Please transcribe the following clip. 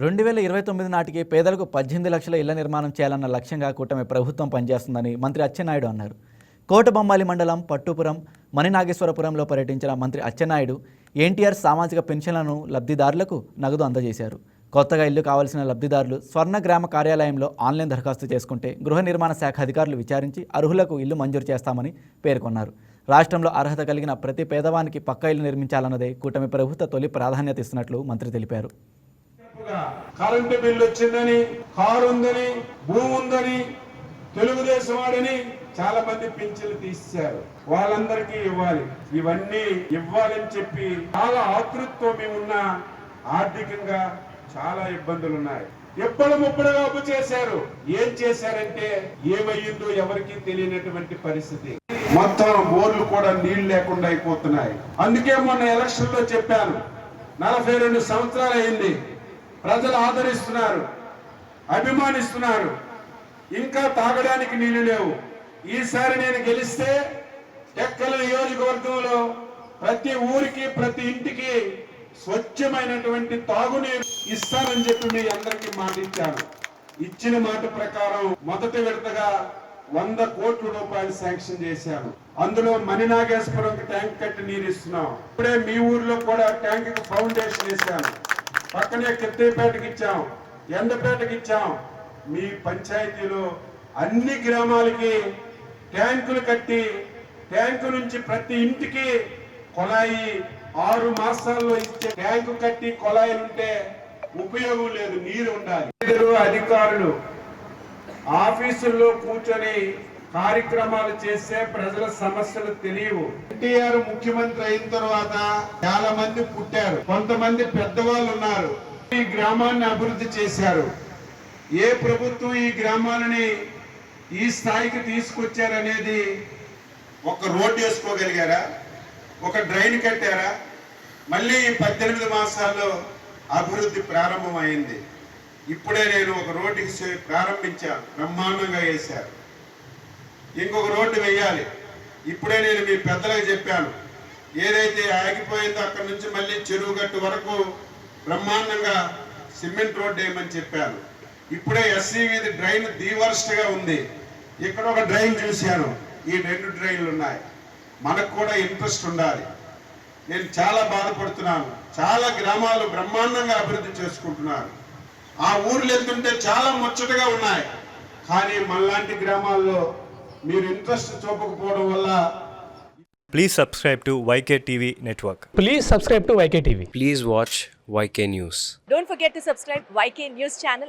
2029 నాటికి పేదలకు 18 లక్షల ఇళ్ల నిర్మాణం చేయాలన్న లక్ష్యంగా కూటమి ప్రభుత్వం పనిచేస్తుందని మంత్రి అచ్చెన్నాయుడు అన్నారు. కోటబొమ్మాలి మండలం పట్టుపురం మణినాగేశ్వరపురంలో పర్యటించిన మంత్రి అచ్చెన్నాయుడు ఎన్టీఆర్ సామాజిక పెన్షన్లను లబ్ధిదారులకు నగదు అందజేశారు. కొత్తగా ఇల్లు కావాల్సిన లబ్ధిదారులు స్వర్ణ గ్రామ కార్యాలయంలో ఆన్లైన్ దరఖాస్తు చేసుకుంటే గృహ నిర్మాణ శాఖ అధికారులు విచారించి అర్హులకు ఇల్లు మంజూరు చేస్తామని పేర్కొన్నారు. రాష్ట్రంలో అర్హత కలిగిన ప్రతి పేదవానికి పక్కా ఇల్లు నిర్మించాలన్నదే కూటమి ప్రభుత్వ తొలి ప్రాధాన్యత ఇస్తున్నట్లు మంత్రి తెలిపారు. కరెంటు బిల్లు వచ్చిందని, కారు ఉందని, భూమి ఉందని, తెలుగుదేశం వాడని చాలా మంది పింఛన్లు తీశారు. వాళ్ళందరికీ ఇవ్వాలి. ఇవన్నీ ఇవ్వాలని చెప్పి చాలా ఆతృతతో మేమున్న ఆర్థికంగా చాలా ఇబ్బందులు ఉన్నాయి. ఎప్పుడు ముప్పుడుగా అప్పు చేశారు. ఏం చేశారంటే ఏమయ్యిందో ఎవరికి తెలియనటువంటి పరిస్థితి. మొత్తం బోర్లు కూడా నీళ్లు లేకుండా అయిపోతున్నాయి. అందుకే మొన్న ఎలక్షన్ లో చెప్పాను, 42 సంవత్సరాలు అయింది, ప్రజలు ఆదరిస్తున్నారు, అభిమానిస్తున్నారు, ఇంకా తాగడానికి నీళ్లు లేవు. ఈసారి నేను గెలిస్తే టెక్కల నియోజకవర్గంలో ప్రతి ఊరికి ప్రతి ఇంటికి స్వచ్ఛమైనటువంటి తాగునీరు ఇస్తానని చెప్పి మీ అందరికీ మాట ఇచ్చాను. ఇచ్చిన మాట ప్రకారం మొదటి విడతగా 100 కోట్ల రూపాయలు శాంక్షన్ చేశాను. అందులో మణినాగేశ్వరంకి ట్యాంక్ కట్టి నీరు ఇస్తున్నాం. ఇప్పుడే మీ ఊర్లో కూడా ట్యాంక్ ఫౌండేషన్ వేశాను. పక్కనే కిత్తేపేటకి ఇచ్చాం, ఎండపేటకి ఇచ్చాం. మీ పంచాయతీలో అన్ని గ్రామాలకి ట్యాంకులు కట్టి ట్యాంకు నుంచి ప్రతి ఇంటికి కొలాయి 6 మాసాల్లో ఇచ్చే ట్యాంకు కట్టి కొలాయిలుంటే ఉపయోగం లేదు, నీరు ఉండాలి. అధికారులు ఆఫీసుల్లో కూర్చొని కార్యక్రమాలు చేస్తే ప్రజల సమస్యలు తెలియవు. ఎన్టీఆర్ ముఖ్యమంత్రి అయిన తర్వాత చాలా మంది పుట్టారు, కొంతమంది పెద్దవాళ్ళు ఉన్నారు. ఈ గ్రామాన్ని అభివృద్ధి చేశారు. ఏ ప్రభుత్వం ఈ గ్రామాలని ఈ స్థాయికి తీసుకొచ్చారనేది, ఒక రోడ్డు వేసుకోగలిగారా, ఒక డ్రైన్ కట్టారా? మళ్ళీ 18 మాసాల్లో అభివృద్ధి ప్రారంభమైంది. ఇప్పుడే నేను ఒక రోడ్డుకి ప్రారంభించాను, బ్రహ్మాండంగా వేశారు. ఇంకొక రోడ్డు వేయాలి. ఇప్పుడే నేను మీ పెద్దలకు చెప్పాను, ఏదైతే ఆగిపోయిందో అక్కడి నుంచి మళ్ళీ చెరువు గట్టు వరకు బ్రహ్మాండంగా సిమెంట్ రోడ్డు వేయమని చెప్పాను. ఇప్పుడే ఎస్సీ వీధి డ్రైన్ ది వర్స్ట్ గా ఉంది. ఇక్కడ ఒక డ్రైన్ చూశాను, ఈ 2 డ్రైన్లు ఉన్నాయి. మనకు కూడా ఇంట్రెస్ట్ ఉండాలి. నేను చాలా బాధపడుతున్నాను. చాలా గ్రామాలు బ్రహ్మాండంగా అభివృద్ధి చేసుకుంటున్నారు. ఆ ఊర్లు వెళ్తుంటే చాలా ముచ్చటగా ఉన్నాయి. కానీ మనలాంటి గ్రామాల్లో మీరు ఇంట్రెస్ట్ చూపకపోవడం వల్ల. Please subscribe to YK TV Network. Please subscribe to YK TV. Please watch YK News. Don't forget to subscribe YK News channel